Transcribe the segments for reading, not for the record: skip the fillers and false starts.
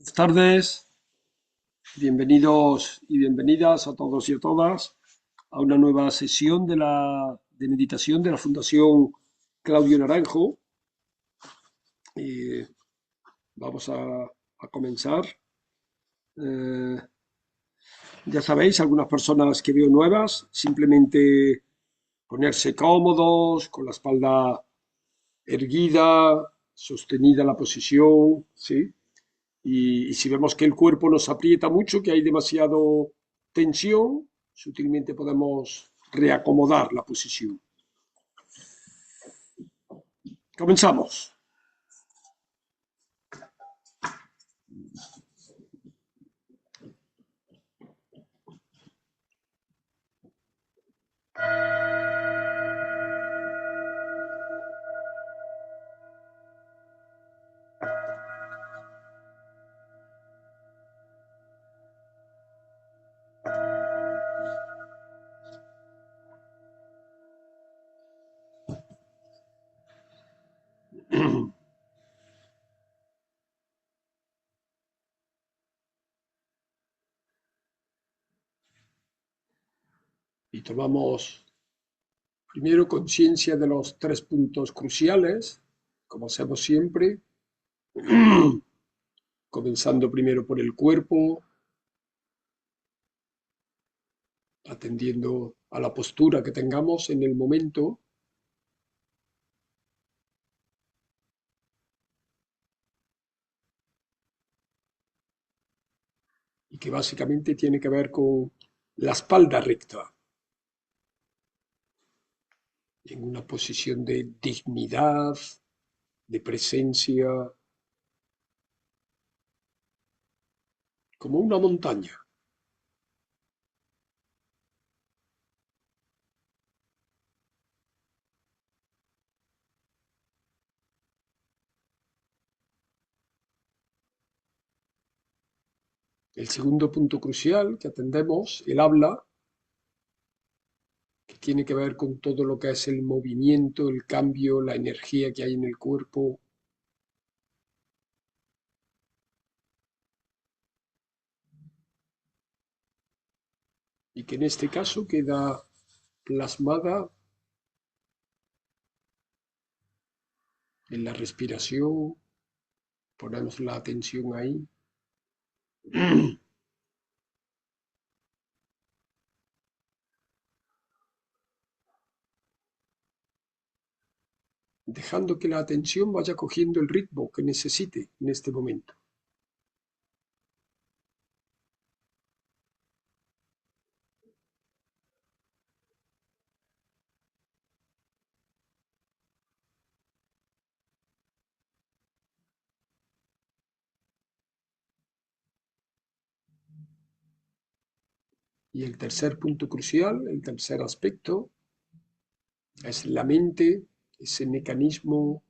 Buenas tardes, bienvenidos y bienvenidas a todos y a todas a una nueva sesión de meditación de la Fundación Claudio Naranjo. Eh, vamos a comenzar. Eh, ya sabéis, algunas personas que veo nuevas, simplemente ponerse cómodos, con la espalda erguida, sostenida la posición, ¿sí? Y si vemos que el cuerpo nos aprieta mucho, que hay demasiado tensión, sutilmente podemos reacomodar la posición. Comenzamos. Y tomamos primero conciencia de los tres puntos cruciales, como hacemos siempre, comenzando primero por el cuerpo, atendiendo a la postura que tengamos en el momento, y que básicamente tiene que ver con la espalda recta, en una posición de dignidad, de presencia, como una montaña. El segundo punto crucial que atendemos, el habla, que tiene que ver con todo lo que es el movimiento, el cambio, la energía que hay en el cuerpo, y que en este caso queda plasmada en la respiración. Ponemos la atención ahí, dejando que la atención vaya cogiendo el ritmo que necesite en este momento. Y el tercer punto crucial, el tercer aspecto, es la mente, ese mecanismo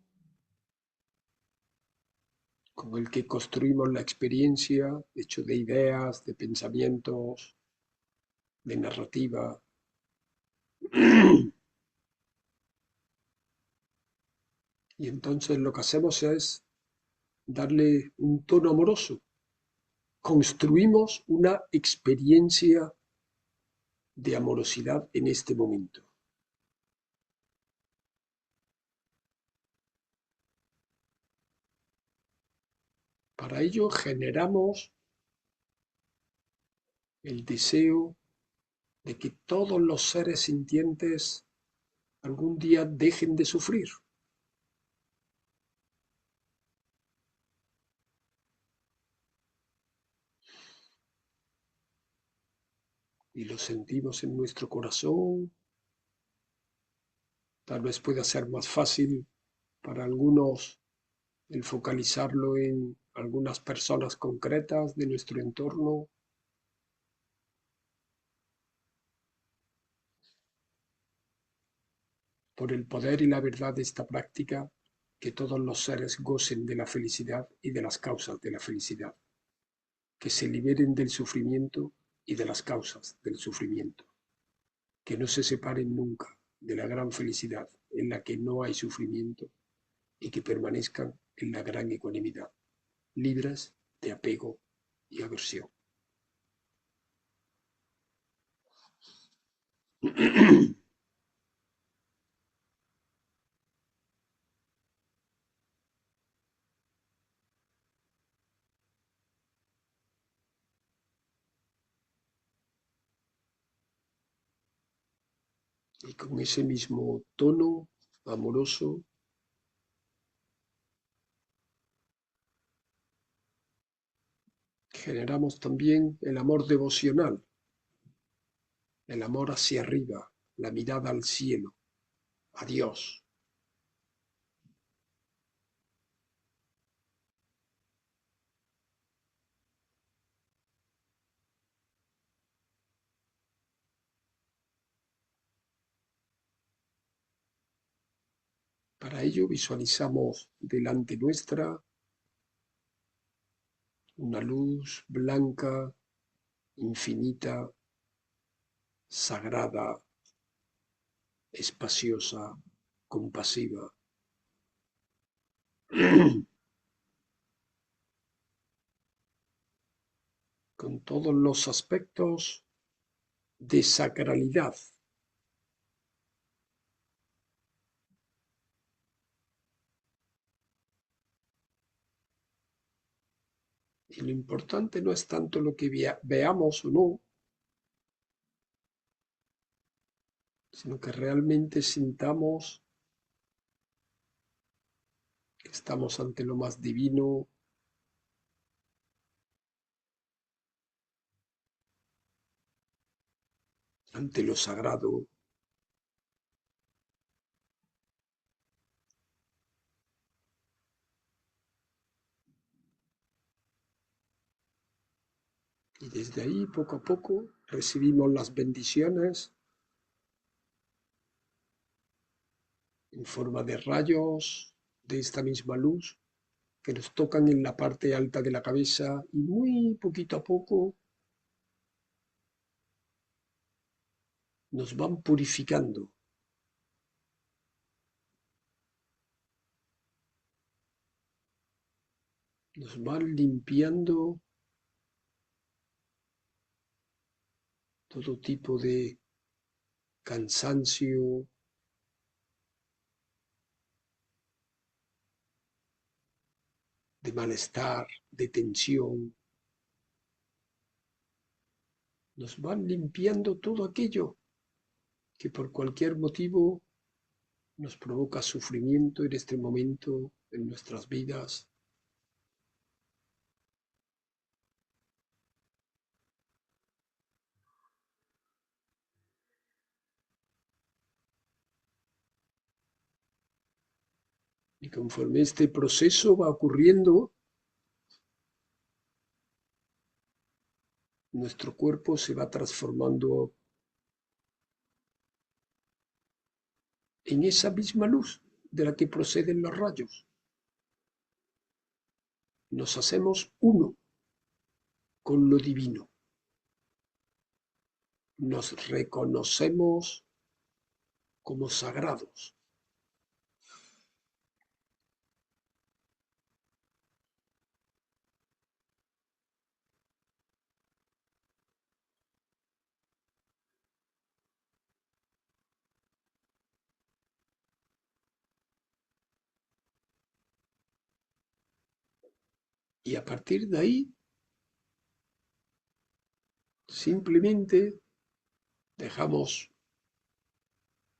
con el que construimos la experiencia, hecho de ideas, de pensamientos, de narrativa. Y entonces lo que hacemos es darle un tono amoroso. Construimos una experiencia de amorosidad en este momento. Para ello generamos el deseo de que todos los seres sintientes algún día dejen de sufrir. Y lo sentimos en nuestro corazón. Tal vez pueda ser más fácil para algunos el focalizarlo en algunas personas concretas de nuestro entorno. Por el poder y la verdad de esta práctica, que todos los seres gocen de la felicidad y de las causas de la felicidad, que se liberen del sufrimiento y de las causas del sufrimiento, que no se separen nunca de la gran felicidad en la que no hay sufrimiento y que permanezcan en la gran ecuanimidad, libres de apego y aversión. Y con ese mismo tono amoroso generamos también el amor devocional, el amor hacia arriba, la mirada al cielo, a Dios. Para ello visualizamos delante nuestra una luz blanca, infinita, sagrada, espaciosa, compasiva, con todos los aspectos de sacralidad. Y lo importante no es tanto lo que veamos o no, sino que realmente sintamos que estamos ante lo más divino, ante lo sagrado, y desde ahí poco a poco recibimos las bendiciones en forma de rayos de esta misma luz que nos tocan en la parte alta de la cabeza y muy poquito a poco nos van purificando, nos van limpiando todo tipo de cansancio, de malestar, de tensión, nos van limpiando todo aquello que por cualquier motivo nos provoca sufrimiento en este momento en nuestras vidas. Y conforme este proceso va ocurriendo, nuestro cuerpo se va transformando en esa misma luz de la que proceden los rayos. Nos hacemos uno con lo divino. Nos reconocemos como sagrados. Y a partir de ahí, simplemente dejamos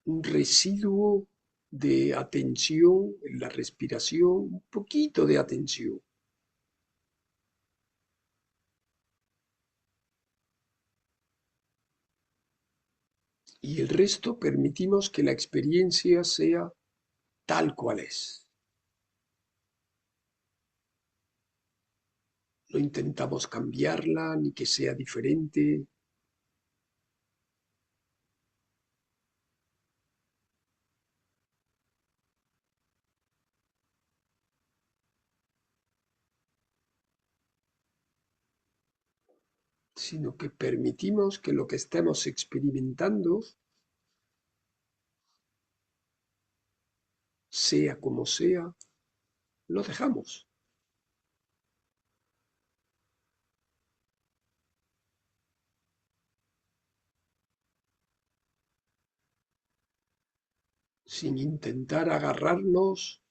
un residuo de atención en la respiración, un poquito de atención. Y el resto permitimos que la experiencia sea tal cual es. No intentamos cambiarla ni que sea diferente, sino que permitimos que lo que estemos experimentando, sea como sea, lo dejamos. sin intentar agarrarnos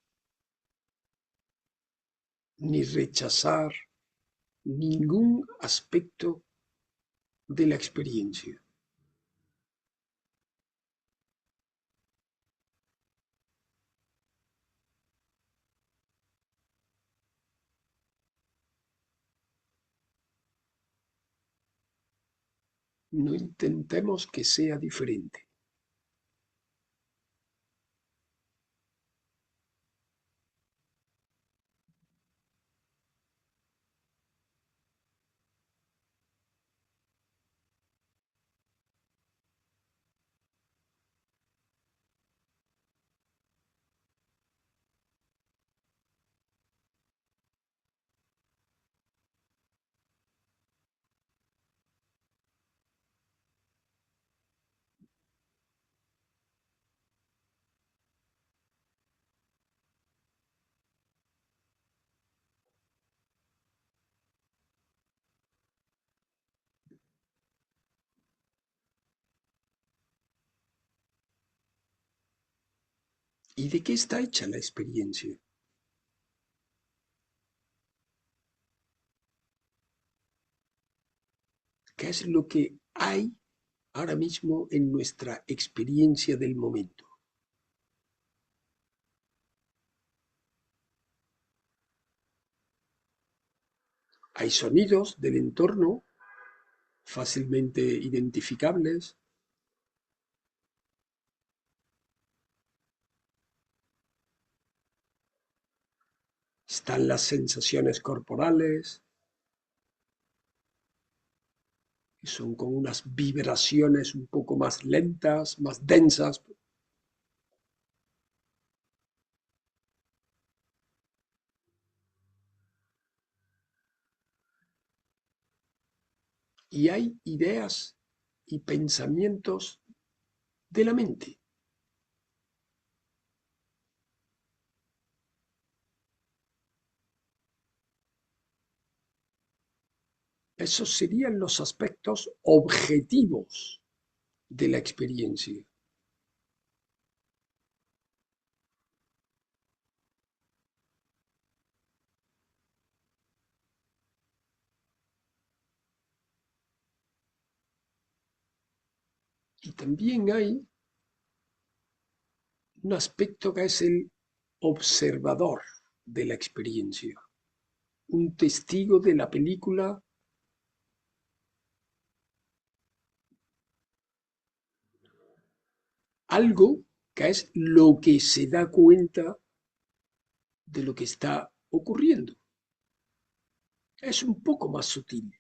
ni rechazar ningún aspecto de la experiencia. No intentemos que sea diferente. ¿Y de qué está hecha la experiencia? ¿Qué es lo que hay ahora mismo en nuestra experiencia del momento? Hay sonidos del entorno fácilmente identificables, están las sensaciones corporales, que son con unas vibraciones un poco más lentas, más densas. Y hay ideas y pensamientos de la mente. Esos serían los aspectos objetivos de la experiencia. Y también hay un aspecto que es el observador de la experiencia, un testigo de la película, algo que es lo que se da cuenta de lo que está ocurriendo. Es un poco más sutil.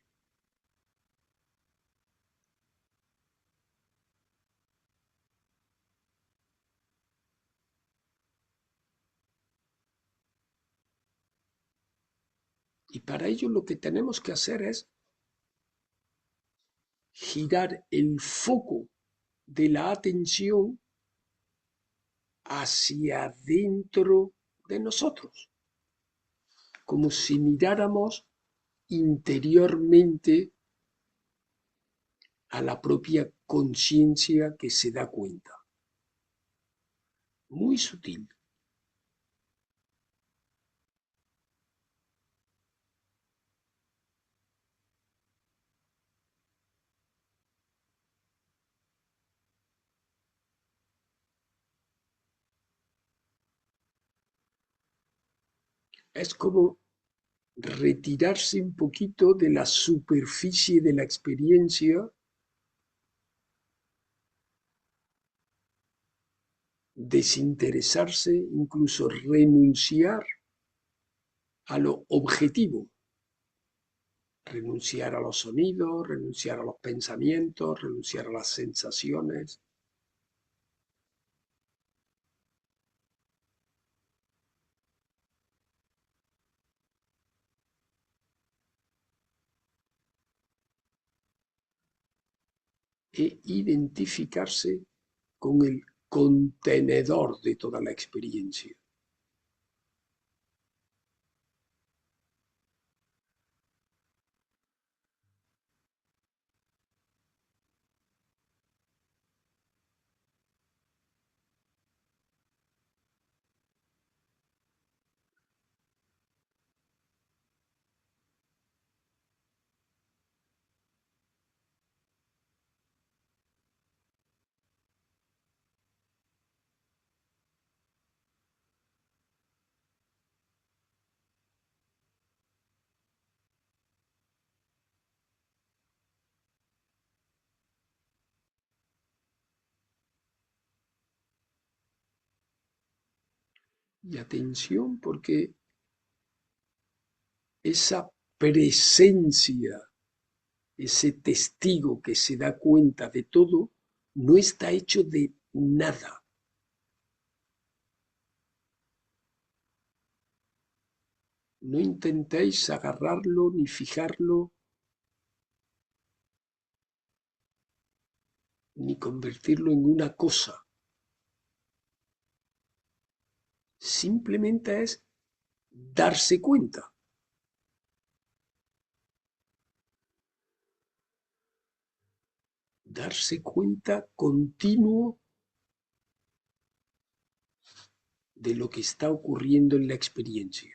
Y para ello lo que tenemos que hacer es girar el foco de la atención hacia dentro de nosotros, como si miráramos interiormente a la propia conciencia que se da cuenta. Muy sutil. Es como retirarse un poquito de la superficie de la experiencia, desinteresarse, incluso renunciar a lo objetivo, renunciar a los sonidos, renunciar a los pensamientos, renunciar a las sensaciones. E identificarse con el contenedor de toda la experiencia. Y atención porque esa presencia, ese testigo que se da cuenta de todo, no está hecho de nada. No intentéis agarrarlo ni fijarlo, ni convertirlo en una cosa. Simplemente es darse cuenta. Darse cuenta continuo de lo que está ocurriendo en la experiencia.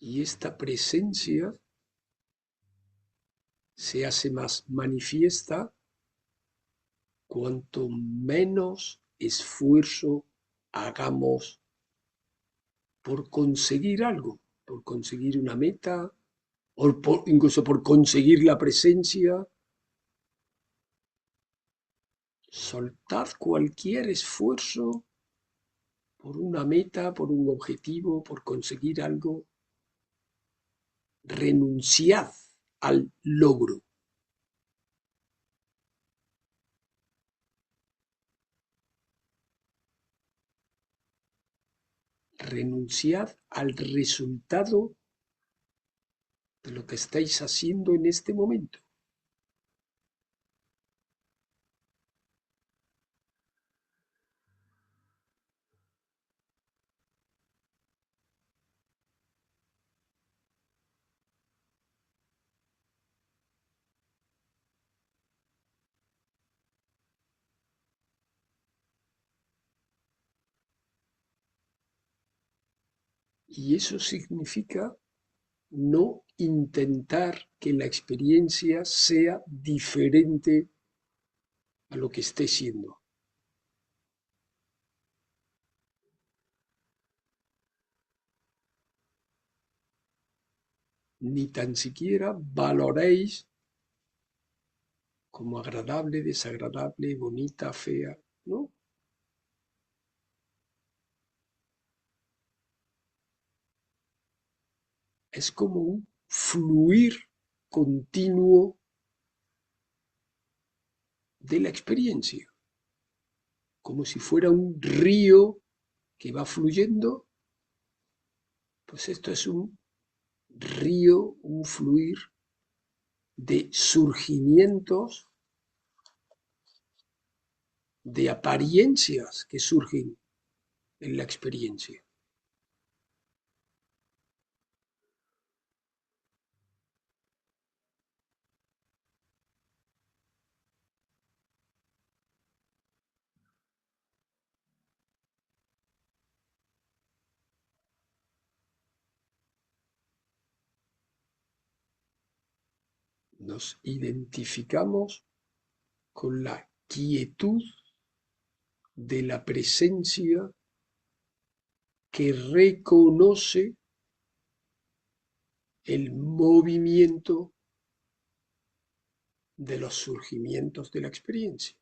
Y esta presencia se hace más manifiesta cuanto menos esfuerzo hagamos por conseguir algo, por conseguir una meta, o incluso por conseguir la presencia. Soltad cualquier esfuerzo por una meta, por un objetivo, por conseguir algo. Renunciad al logro. Renunciad al resultado de lo que estáis haciendo en este momento. Y eso significa no intentar que la experiencia sea diferente a lo que esté siendo. Ni tan siquiera valoréis como agradable, desagradable, bonita, fea, ¿no? Es como un fluir continuo de la experiencia, como si fuera un río que va fluyendo, pues esto es un río, un fluir de surgimientos, de apariencias que surgen en la experiencia. Nos identificamos con la quietud de la presencia que reconoce el movimiento de los surgimientos de la experiencia.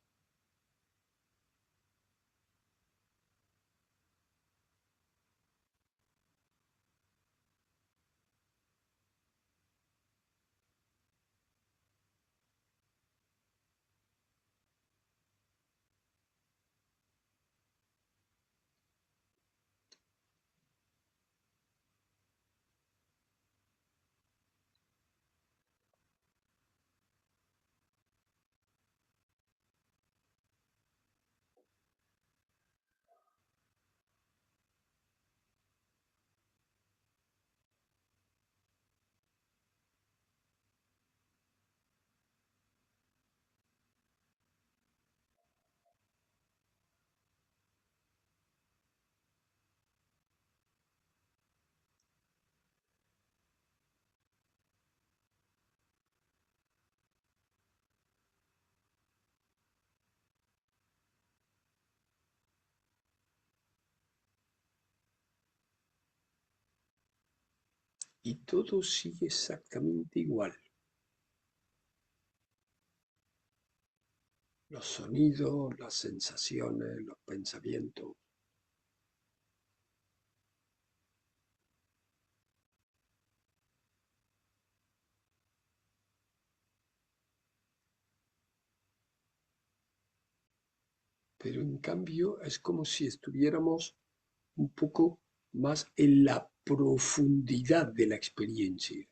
y todo sigue exactamente igual. Los sonidos, las sensaciones, los pensamientos. Pero en cambio es como si estuviéramos un poco más en la profundidad de la experiencia,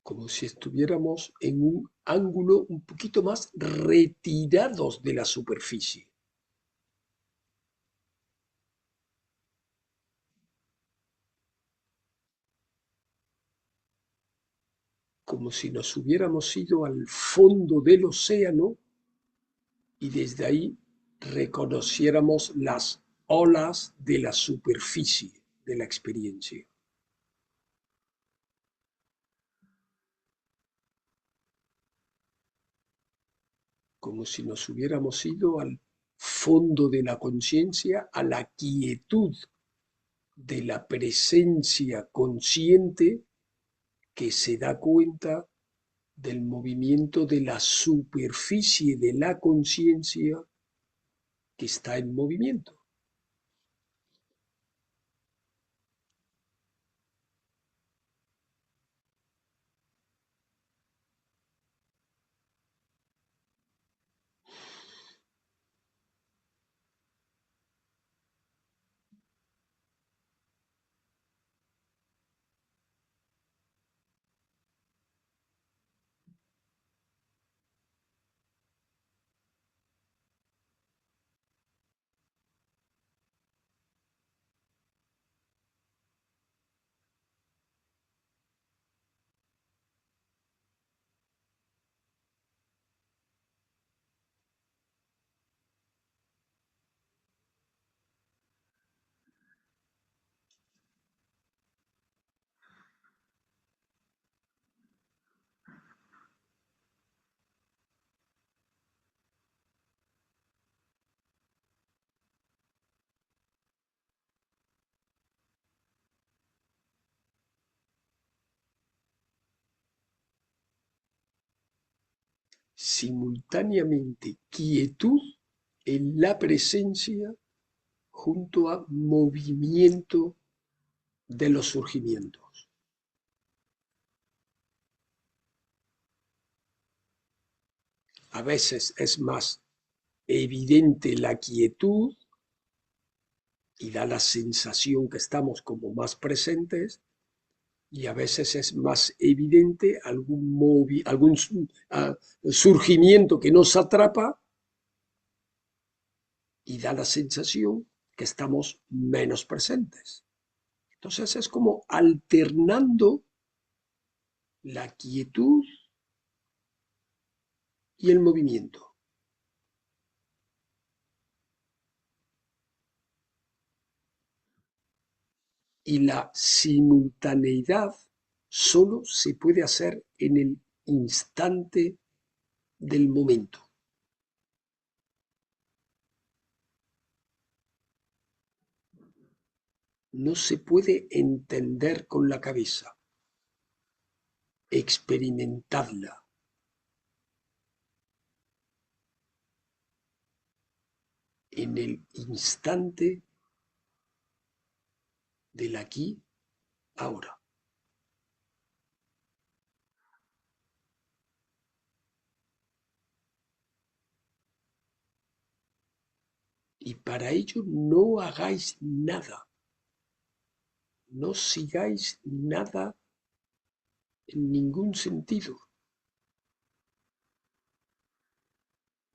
como si estuviéramos en un ángulo un poquito más retirados de la superficie, como si nos hubiéramos ido al fondo del océano y desde ahí reconociéramos las olas de la superficie de la experiencia, como si nos hubiéramos ido al fondo de la conciencia, a la quietud de la presencia consciente que se da cuenta del movimiento de la superficie de la conciencia que está en movimiento. Simultáneamente quietud en la presencia junto a movimiento de los surgimientos. A veces es más evidente la quietud y da la sensación que estamos como más presentes, y a veces es más evidente algún surgimiento que nos atrapa y da la sensación que estamos menos presentes. Entonces es como alternando la quietud y el movimiento. Y la simultaneidad solo se puede hacer en el instante del momento. No se puede entender con la cabeza, experimentarla en el instante del aquí, ahora. Y para ello no hagáis nada, no sigáis nada en ningún sentido.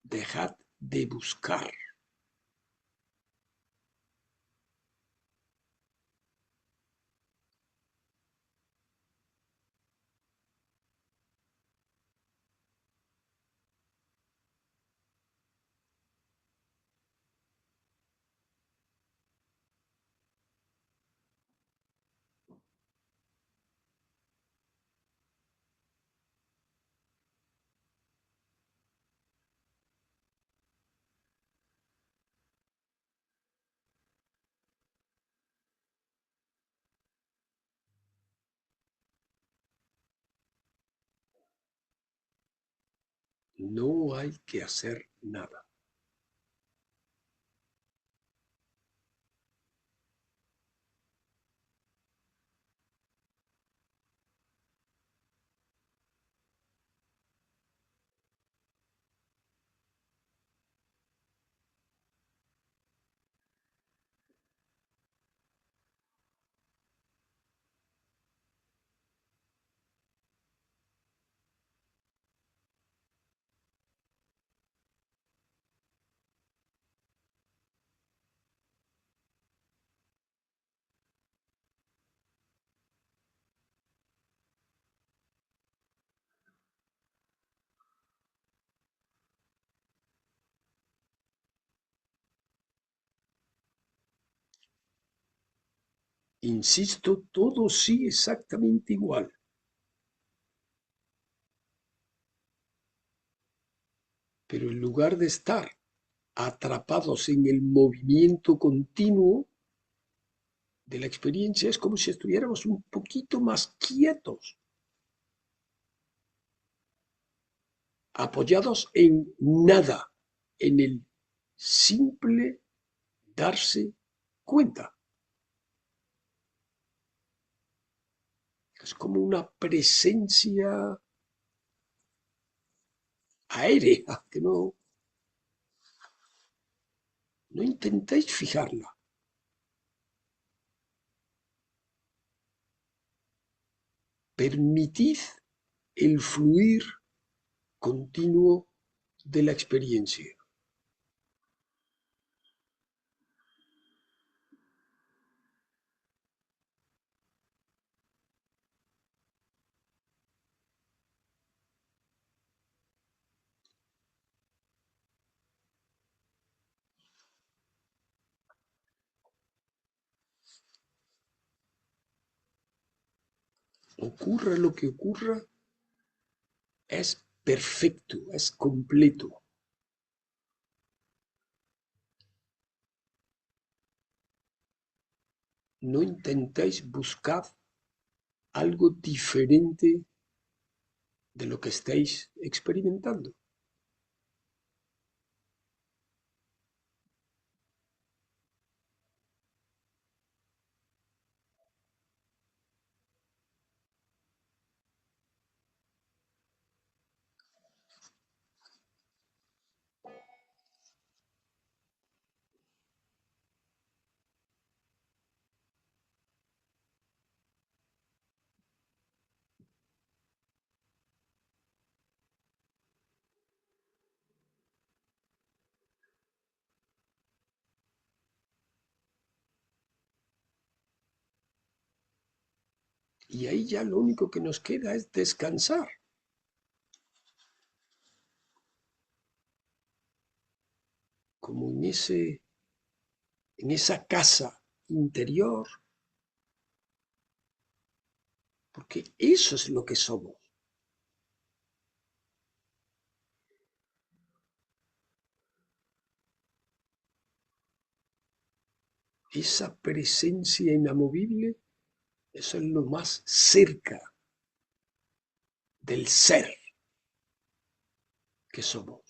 Dejad de buscar. No hay que hacer nada. Insisto, todo sigue exactamente igual, pero en lugar de estar atrapados en el movimiento continuo de la experiencia, es como si estuviéramos un poquito más quietos, apoyados en nada, en el simple darse cuenta. Es como una presencia aérea, que no intentéis fijarla. Permitid el fluir continuo de la experiencia. Ocurra lo que ocurra, es perfecto, es completo. No intentéis buscar algo diferente de lo que estáis experimentando. Y ahí ya lo único que nos queda es descansar, como en esa casa interior, porque eso es lo que somos. Esa presencia inamovible, eso es lo más cerca del ser que somos.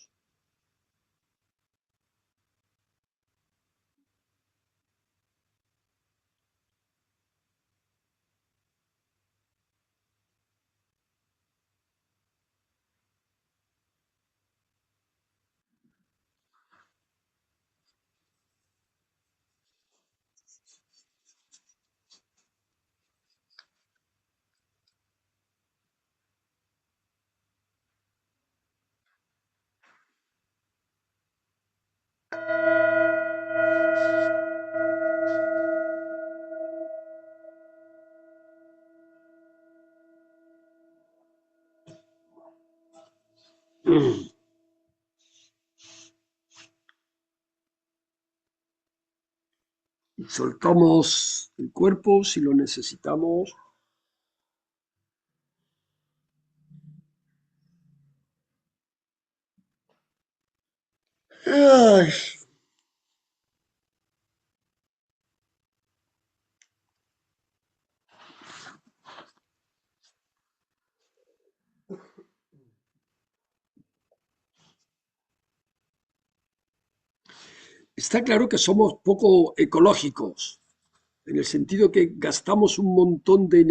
Y soltamos el cuerpo si lo necesitamos. Ay, está claro que somos poco ecológicos, en el sentido que gastamos un montón de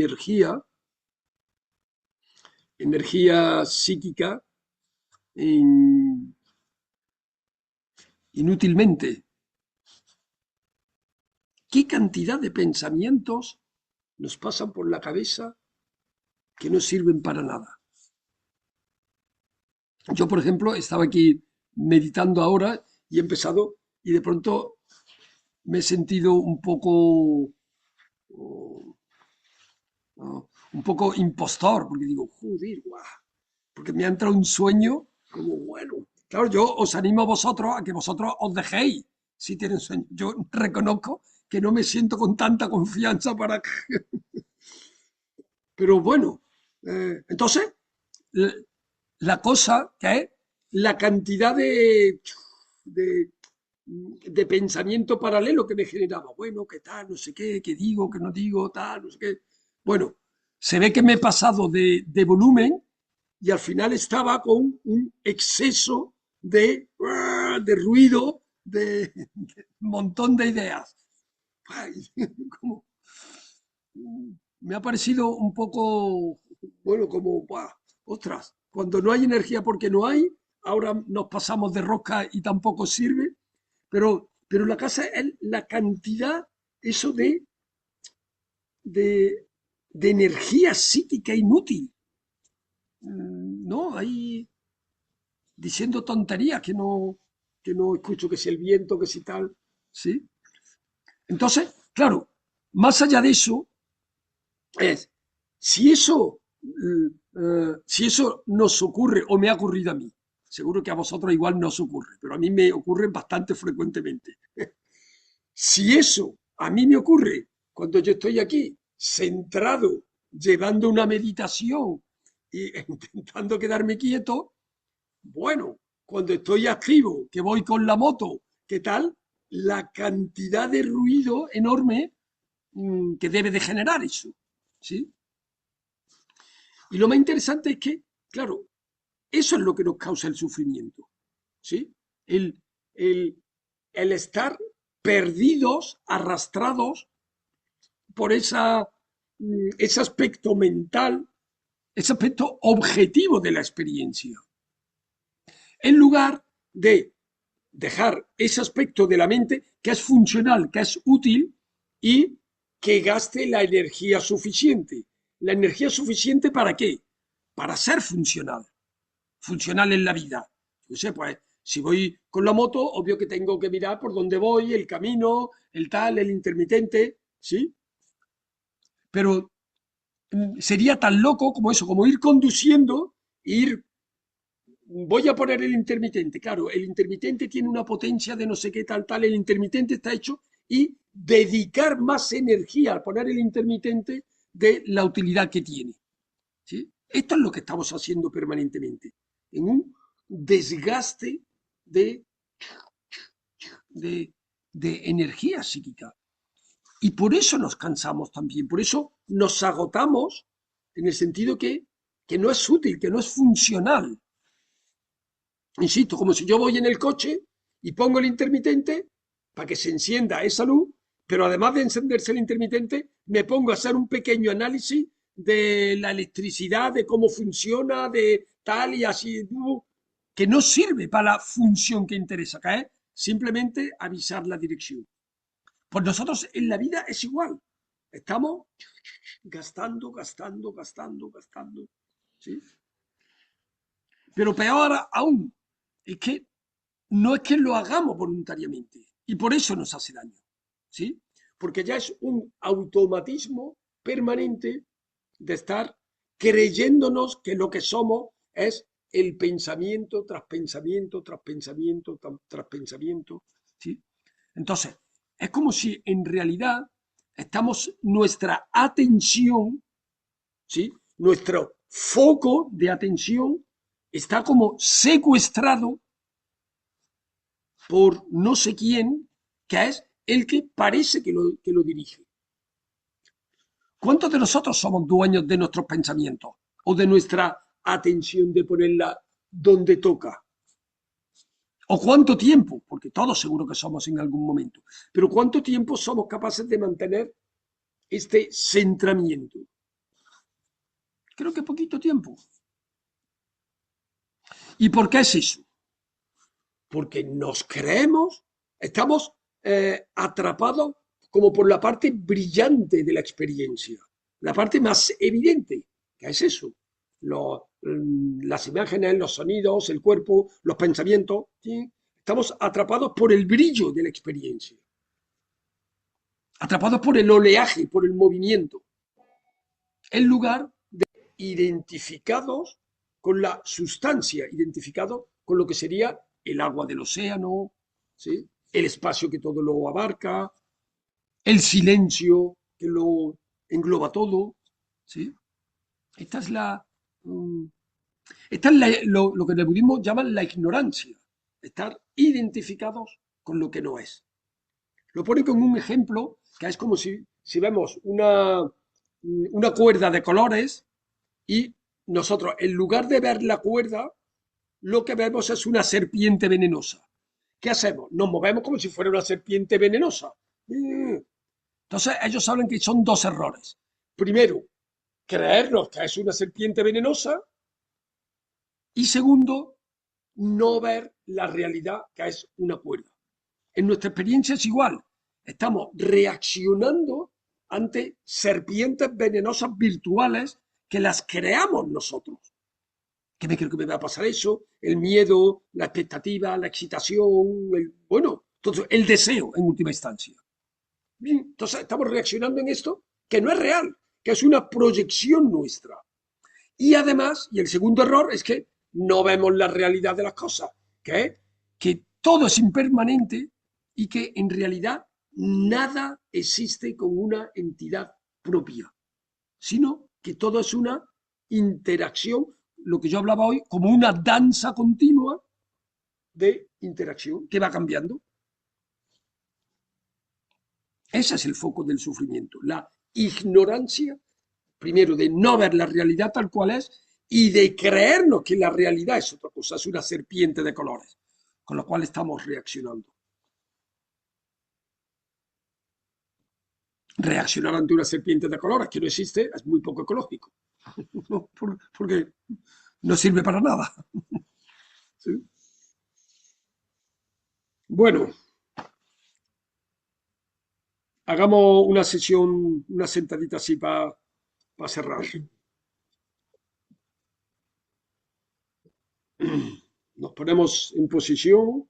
energía psíquica, in- inútilmente. ¿Qué cantidad de pensamientos nos pasan por la cabeza que no sirven para nada? Yo, por ejemplo, estaba aquí meditando ahora y he empezado y de pronto me he sentido oh, un poco impostor, porque digo, joder, guau, porque me ha entrado un sueño como, bueno, claro, yo os animo a vosotros a que vosotros os dejéis si tienen sueño. Yo reconozco que no me siento con tanta confianza para... Pero bueno, entonces, la cosa que es la cantidad de, de pensamiento paralelo que me generaba. Bueno, ¿qué tal? No sé qué digo, qué no digo, tal, no sé qué. Bueno, se ve que me he pasado de volumen y al final estaba con un exceso de ruido, de un montón de ideas. Ay, como, me ha parecido un poco, bueno, como, ¡buah! Ostras, cuando no hay energía porque no hay, ahora nos pasamos de rosca y tampoco sirve, pero la casa es la cantidad, eso de, de energía psíquica inútil, ¿no? Ahí diciendo tonterías que no escucho, que si el viento, que si tal, ¿sí? Entonces, claro, más allá de eso, es, si eso, si eso nos ocurre o me ha ocurrido a mí, seguro que a vosotros igual no os ocurre, pero a mí me ocurre bastante frecuentemente. Si eso a mí me ocurre cuando yo estoy aquí centrado, llevando una meditación y intentando quedarme quieto, bueno, cuando estoy activo, que voy con la moto, ¿qué tal? La cantidad de ruido enorme que debe de generar eso, ¿sí? Y lo más interesante es que, claro, eso es lo que nos causa el sufrimiento, ¿sí? El, el, el estar perdidos, arrastrados por ese aspecto mental, ese aspecto objetivo de la experiencia, en lugar de dejar ese aspecto de la mente que es funcional, que es útil y que gaste la energía suficiente. ¿La energía suficiente para qué? Para ser funcional, funcional en la vida. No sé, pues si voy con la moto, obvio que tengo que mirar por dónde voy, el camino, el tal, el intermitente, ¿sí? Pero sería tan loco como eso, como ir conduciendo, ir, voy a poner el intermitente, claro, el intermitente tiene una potencia de no sé qué tal, tal, el intermitente está hecho y dedicar más energía al poner el intermitente de la utilidad que tiene. ¿Sí? Esto es lo que estamos haciendo permanentemente, en un desgaste de, de, de energía psíquica. Y por eso nos cansamos también, por eso nos agotamos en el sentido que no es útil, que no es funcional. Insisto, como si yo voy en el coche y pongo el intermitente para que se encienda esa luz, pero además de encenderse el intermitente, me pongo a hacer un pequeño análisis de la electricidad, de cómo funciona, de tal y así, que no sirve para la función que interesa, que es simplemente avisar la dirección. Pues nosotros en la vida es igual. Estamos gastando, gastando, gastando, gastando. ¿Sí? Pero peor aún, es que no es que lo hagamos voluntariamente y por eso nos hace daño. ¿Sí? Porque ya es un automatismo permanente de estar creyéndonos que lo que somos es el pensamiento tras pensamiento, tras pensamiento, tras pensamiento. ¿Sí? Entonces, es como si en realidad estamos, nuestra atención, ¿sí? Nuestro foco de atención está como secuestrado por no sé quién, que es el que parece que lo dirige. ¿Cuántos de nosotros somos dueños de nuestros pensamientos o de nuestra atención de ponerla donde toca? ¿O cuánto tiempo? Porque todos seguro que somos en algún momento. Pero ¿cuánto tiempo somos capaces de mantener este centramiento? Creo que poquito tiempo. ¿Y por qué es eso? Porque nos creemos, estamos atrapados como por la parte brillante de la experiencia, la parte más evidente, que es eso, las imágenes, los sonidos, el cuerpo, los pensamientos, ¿sí? Estamos atrapados por el brillo de la experiencia, atrapados por el oleaje, por el movimiento, en lugar de identificados con la sustancia, identificados con lo que sería el agua del océano, ¿sí? El espacio que todo lo abarca, el silencio que lo engloba todo. ¿Sí? Esta es la, um, lo que en el budismo llaman la ignorancia, estar identificados con lo que no es. Lo pone como un ejemplo que es como si vemos una cuerda de colores y nosotros, en lugar de ver la cuerda, lo que vemos es una serpiente venenosa. ¿Qué hacemos? Nos movemos como si fuera una serpiente venenosa. Entonces, ellos hablan que son dos errores. Primero, creernos que es una serpiente venenosa y segundo, no ver la realidad que es una cuerda. En nuestra experiencia es igual. Estamos reaccionando ante serpientes venenosas virtuales que las creamos nosotros. ¿Qué me creo que me va a pasar eso? El miedo, la expectativa, la excitación, bueno, todo, el deseo en última instancia. Bien, entonces estamos reaccionando en esto que no es real, que es una proyección nuestra. Y además, y el segundo error es que no vemos la realidad de las cosas, que es que todo es impermanente y que en realidad nada existe con una entidad propia, sino que todo es una interacción, lo que yo hablaba hoy, como una danza continua de interacción que va cambiando. Ese es el foco del sufrimiento, la ignorancia, primero, de no ver la realidad tal cual es y de creernos que la realidad es otra cosa, es una serpiente de colores, con lo cual estamos reaccionando. Reaccionar ante una serpiente de colores que no existe es muy poco ecológico, ¿no? Porque no sirve para nada. ¿Sí? Bueno, hagamos una sesión, una sentadita así para cerrar. Nos ponemos en posición.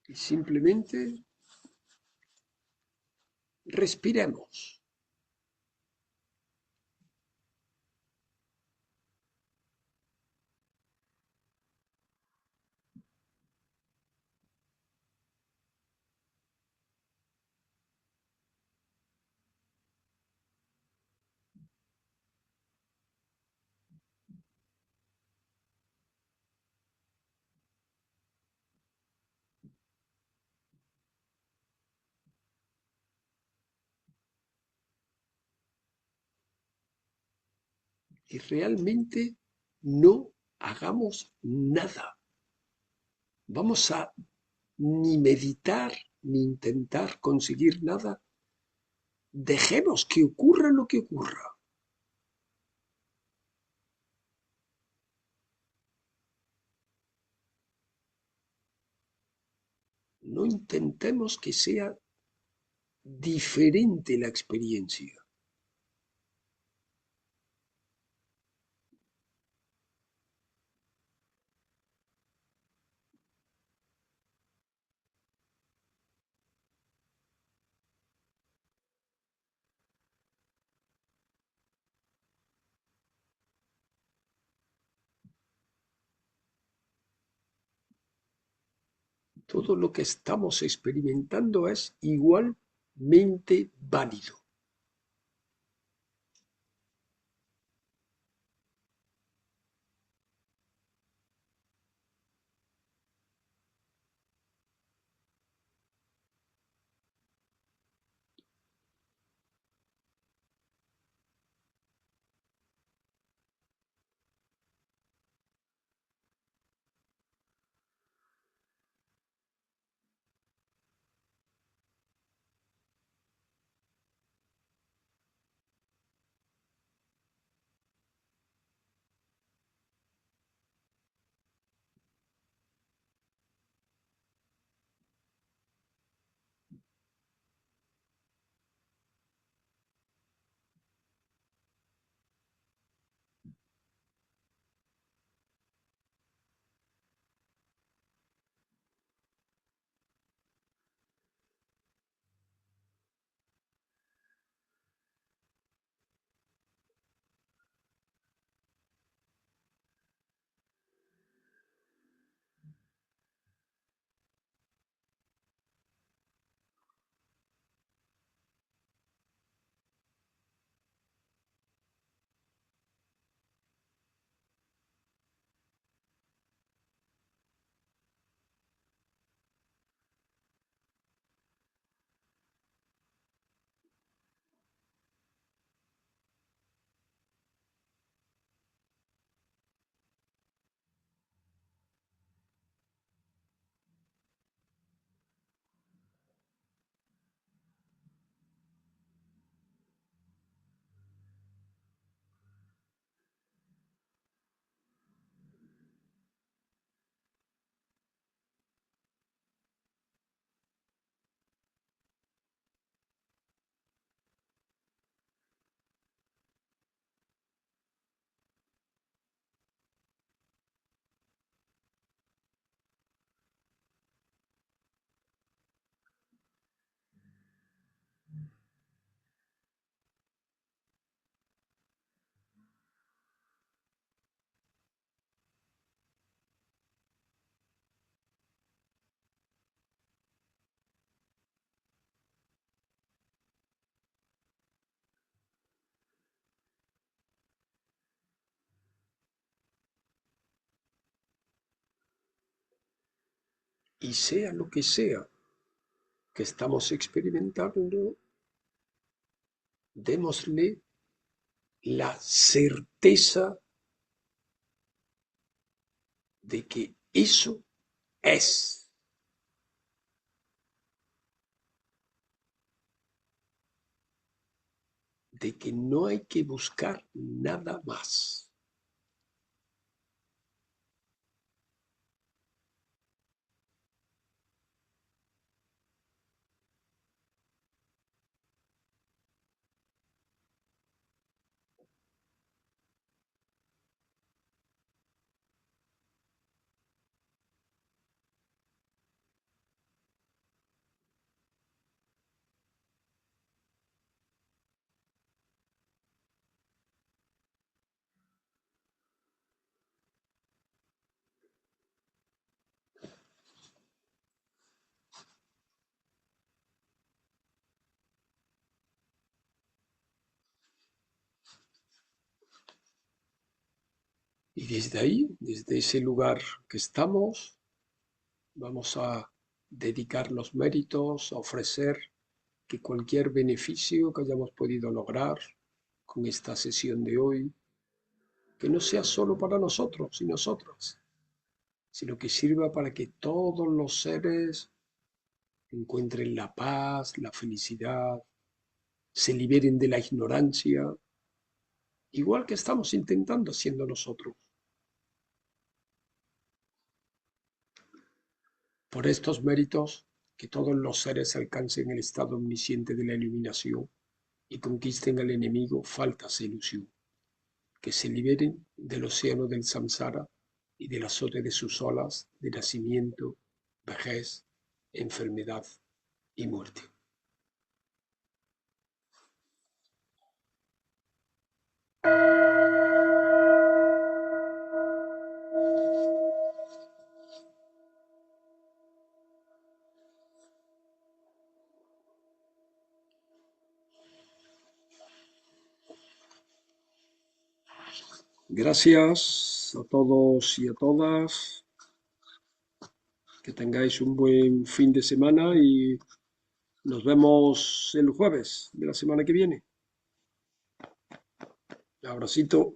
Y simplemente respiremos. Y realmente no hagamos nada. Vamos a ni meditar ni intentar conseguir nada. Dejemos que ocurra lo que ocurra. No intentemos que sea diferente la experiencia. todo lo que estamos experimentando es igualmente válido. Y sea lo que sea que estamos experimentando, démosle la certeza de que eso es. De que no hay que buscar nada más. Y desde ahí, desde ese lugar que estamos, vamos a dedicar los méritos, a ofrecer que cualquier beneficio que hayamos podido lograr con esta sesión de hoy, que no sea solo para nosotros y nosotras, sino que sirva para que todos los seres encuentren la paz, la felicidad, se liberen de la ignorancia, igual que estamos intentando haciendo nosotros. Por estos méritos, que todos los seres alcancen el estado omnisciente de la iluminación y conquisten al enemigo faltas e ilusión, que se liberen del océano del samsara y del azote de sus olas de nacimiento, vejez, enfermedad y muerte. Gracias a todos y a todas. Que tengáis un buen fin de semana y nos vemos el jueves de la semana que viene. Abracito.